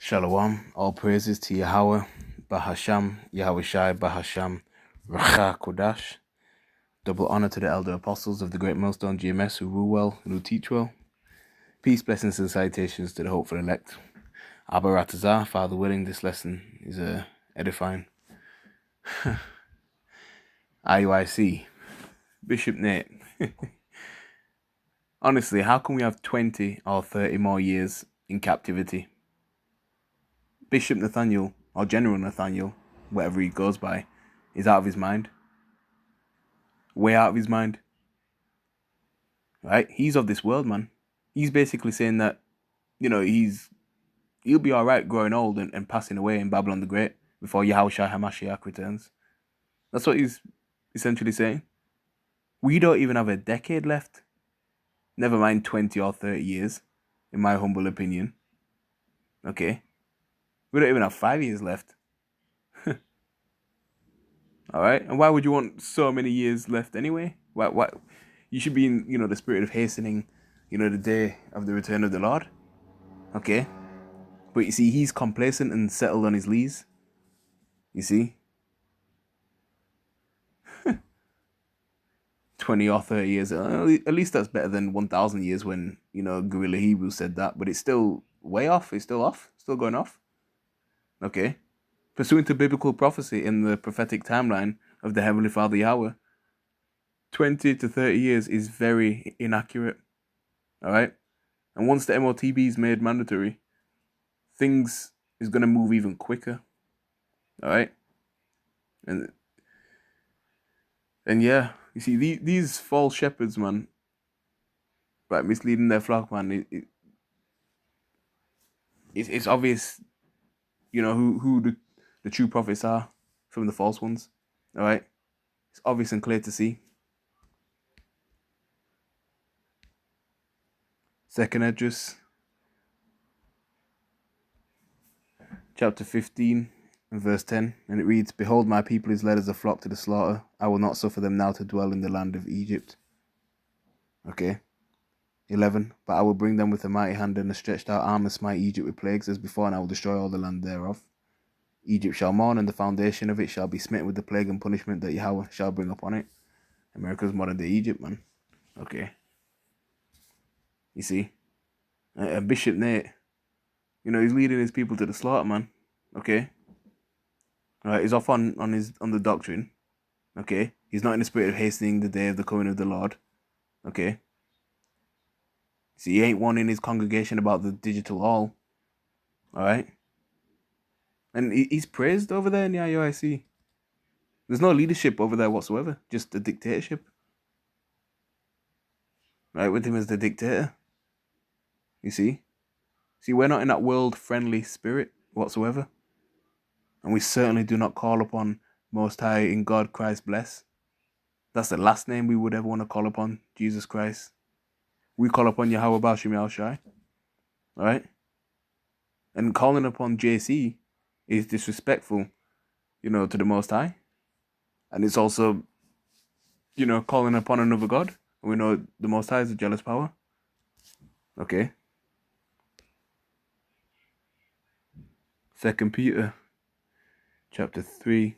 Shalom, all praises to Yahweh, Bahasham, Yahweh Shai, Bahasham, Racha Kodash. Double honor to the elder apostles of the great millstone GMS who rule well and who teach well. Peace, blessings, and salutations to the hopeful elect. Abba Ratazah, Father willing, this lesson is edifying. i.u.i.c. Bishop Nate. Honestly, how can we have 20 or 30 more years in captivity? Bishop Nathaniel, or General Nathaniel, whatever he goes by, is out of his mind. Way out of his mind. Right? He's of this world, man. He's basically saying that, he'll be alright growing old and passing away in Babylon the Great before Yahushua HaMashiach returns. That's what he's essentially saying. We don't even have a decade left. Never mind 20 or 30 years, in my humble opinion. Okay? We don't even have 5 years left. Alright? And why would you want so many years left anyway? Why? You should be in, the spirit of hastening, the day of the return of the Lord. Okay? But you see, he's complacent and settled on his lees. You see? 20 or 30 years. At least that's better than 1,000 years when, Guerrilla Hebrew said that. But it's still way off. It's still off. Still going off. Okay? Pursuant to biblical prophecy in the prophetic timeline of the Heavenly Father Yahweh, 20 to 30 years is very inaccurate. Alright? And once the MOTB is made mandatory, things is going to move even quicker. Alright? And yeah, you see, these false shepherds, man, right, misleading their flock, man, it's obvious, who the true prophets are from the false ones. Alright? It's obvious and clear to see. Second address, chapter 15 and verse 10, and it reads, "Behold, my people is led as a flock to the slaughter. I will not suffer them now to dwell in the land of Egypt." Okay. 11, "But I will bring them with a mighty hand and a stretched out arm and smite Egypt with plagues as before, and I will destroy all the land thereof. Egypt shall mourn, and the foundation of it shall be smitten with the plague and punishment that Yahweh shall bring upon it." America's modern day Egypt, man. Okay. You see? Bishop Nate, he's leading his people to the slaughter, man. Okay? Alright, he's off on the doctrine. Okay? He's not in the spirit of hastening the day of the coming of the Lord. Okay? See, he ain't warning his congregation about the digital all. Alright? And he's praised over there in the i.u.i.c. There's no leadership over there whatsoever. Just a dictatorship. Right, with him as the dictator. You see? See, we're not in that world-friendly spirit whatsoever. And we certainly do not call upon Most High in God Christ bless. That's the last name we would ever want to call upon, Jesus Christ. We call upon Yahweh Bashim Yahushai. Alright? And calling upon JC is disrespectful, to the Most High. And it's also, calling upon another God. And we know the Most High is a jealous power. Okay? 2 Peter chapter 3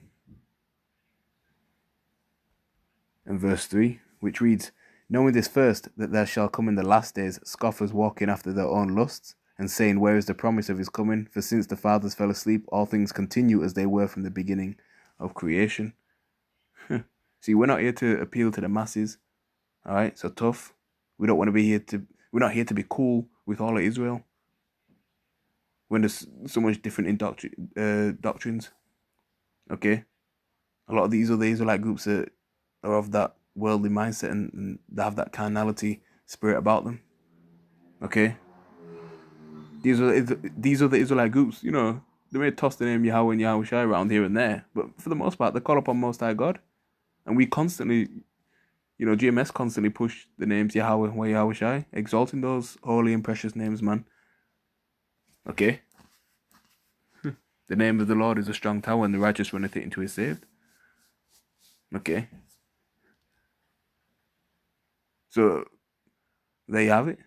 and verse 3, which reads, "Knowing this first, that there shall come in the last days scoffers walking after their own lusts, and saying, Where is the promise of his coming? For since the fathers fell asleep, all things continue as they were from the beginning of creation." See, we're not here to appeal to the masses. Alright, so tough. We don't want to be here to, we're not here to be cool with all of Israel. When there's so much different in doctrines. Okay? A lot of these other Israelite groups are of that worldly mindset and they have that carnality spirit about them. Okay? These are the Israelite groups, they may toss the name Yahweh and Yahushua around here and there, but for the most part, they call upon Most High God. And we constantly, GMS constantly push the names Yahweh and Yahushua, exalting those holy and precious names, man. Okay? The name of the Lord is a strong tower, and the righteous runneth it into is saved. Okay? So, there you have it.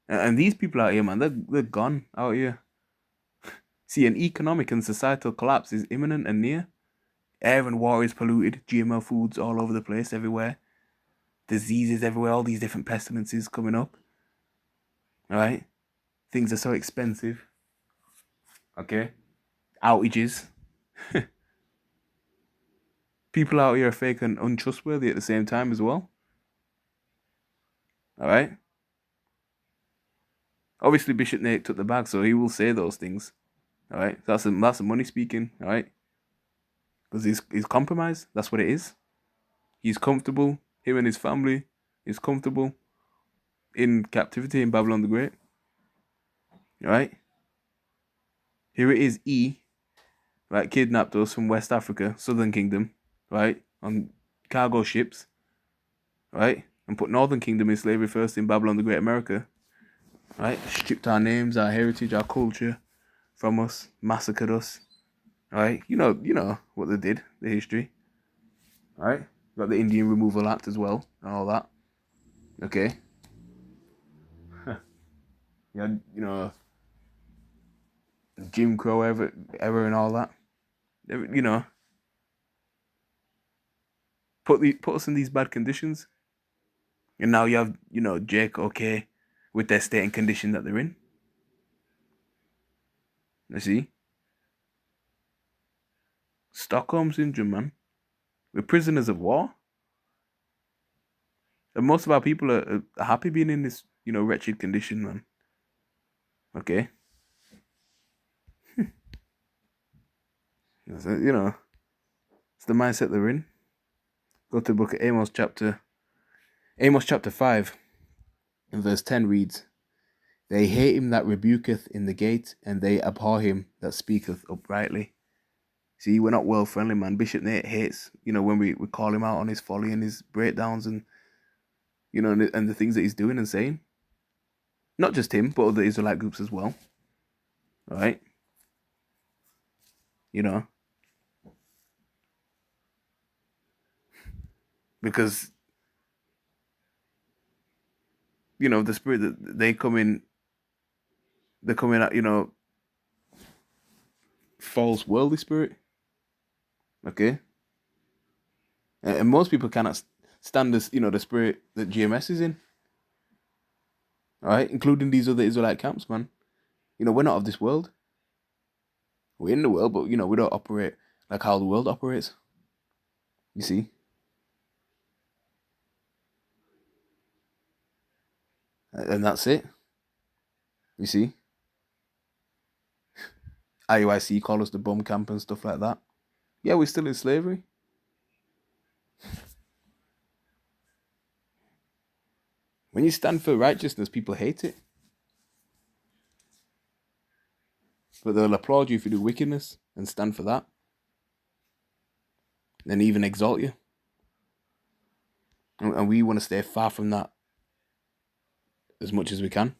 And these people out here, man, they're gone out here. See, an economic and societal collapse is imminent and near. Air and water is polluted, GMO foods all over the place, everywhere. Diseases everywhere, all these different pestilences coming up. Alright? Things are so expensive. Okay? Outages. People out here are fake and untrustworthy at the same time as well. Alright? Obviously, Bishop Nate took the bag, so he will say those things. Alright? That's the money speaking. Alright? Because he's compromised. That's what it is. He's comfortable. Him and his family is comfortable in captivity in Babylon the Great. Right? Here it is, right, kidnapped us from West Africa, Southern Kingdom, right, on cargo ships, right, and put Northern Kingdom in slavery first in Babylon the Great America, right, stripped our names, our heritage, our culture from us, massacred us, right, you know what they did, the history, right, got the Indian Removal Act as well, and all that, okay, Jim Crow ever and all that, put us in these bad conditions, and now you have Jake okay with their state and condition that they're in. You see, Stockholm syndrome, man. We're prisoners of war, and most of our people are happy being in this wretched condition, man. Okay, it's the mindset they're in. Go to the book of Amos chapter 5, and verse 10 reads, "They hate him that rebuketh in the gate, and they abhor him that speaketh uprightly." See, we're not world friendly, man. Bishop Nate hates, when we call him out on his folly and his breakdowns and, and the things that he's doing and saying. Not just him, but other Israelite groups as well. All right? Because, the spirit that they come in, they're coming at, false worldly spirit. Okay? And most people cannot stand this, the spirit that GMS is in. All right? Including these other Israelite camps, man. We're not of this world. We're in the world, but, we don't operate like how the world operates. You see? And that's it. You see? i.u.i.c call us the bum camp and stuff like that. Yeah, we're still in slavery. When you stand for righteousness, people hate it. But they'll applaud you if you do wickedness and stand for that. And even exalt you. And we want to stay far from that as much as we can.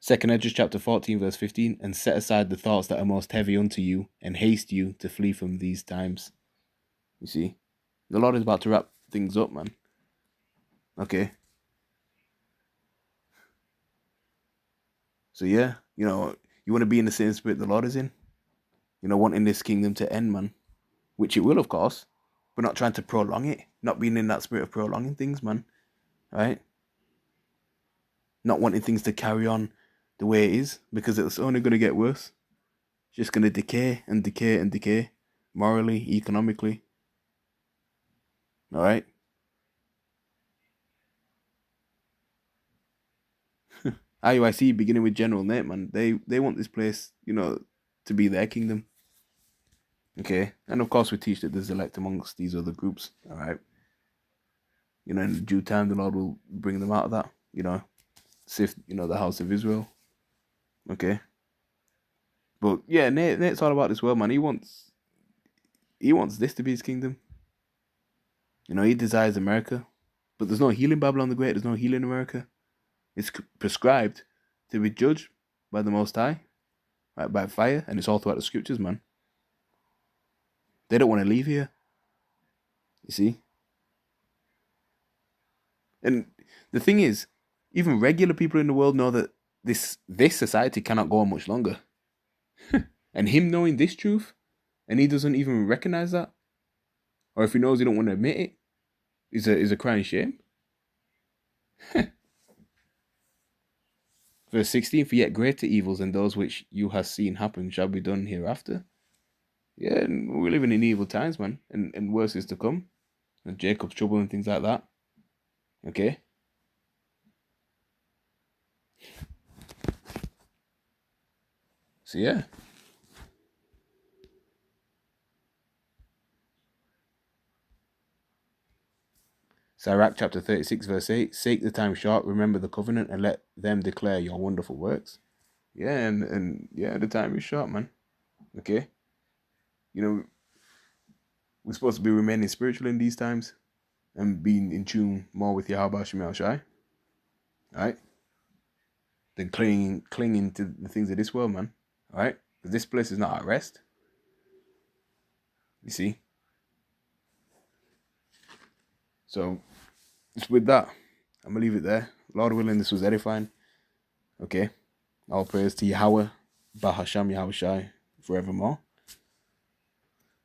Second Esdras chapter 14 verse 15, "And set aside the thoughts that are most heavy unto you, and haste you to flee from these times." You see? The Lord is about to wrap things up, man. Okay? So yeah, you want to be in the same spirit the Lord is in. Wanting this kingdom to end, man. Which it will, of course. But not trying to prolong it. Not being in that spirit of prolonging things, man. Right? Not wanting things to carry on the way it is. Because it's only going to get worse. It's just going to decay and decay and decay. Morally, economically. Alright? i.u.i.c beginning with General Nate, man. They want this place, to be their kingdom. Okay? And of course we teach that there's elect amongst these other groups. Alright? In due time the Lord will bring them out of that. Sift, the house of Israel. Okay? But yeah, Nate's all about this world, man. He wants this to be his kingdom. He desires America. But there's no healing Babylon the Great. There's no healing America. It's prescribed to be judged by the Most High, right, by fire, and it's all throughout the scriptures, man. They don't want to leave here. You see? And the thing is, Even regular people in the world know that this society cannot go on much longer. And him knowing this truth, and he doesn't even recognize that, or if he knows, he don't want to admit it, is a crying shame. Verse 16, for yet greater evils than those which you have seen happen shall be done hereafter. Yeah, and we're living in evil times, man, and worse is to come. And Jacob's trouble and things like that. Okay? So yeah. Sirach chapter 36, verse 8, seek the time short, remember the covenant, and let them declare your wonderful works. Yeah, and yeah, the time is short, man. Okay? You know, we're supposed to be remaining spiritual in these times and being in tune more with Yahweh Shemel Shai. Alright? Than clinging to the things of this world, man. Alright? Because this place is not at rest. You see? So, just with that, I'm going to leave it there. Lord willing, this was edifying. Okay? All praise to Yahweh, Bahasham Yahweh Shai, forevermore.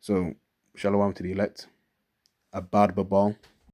So, shalom to the elect. Abad Babal.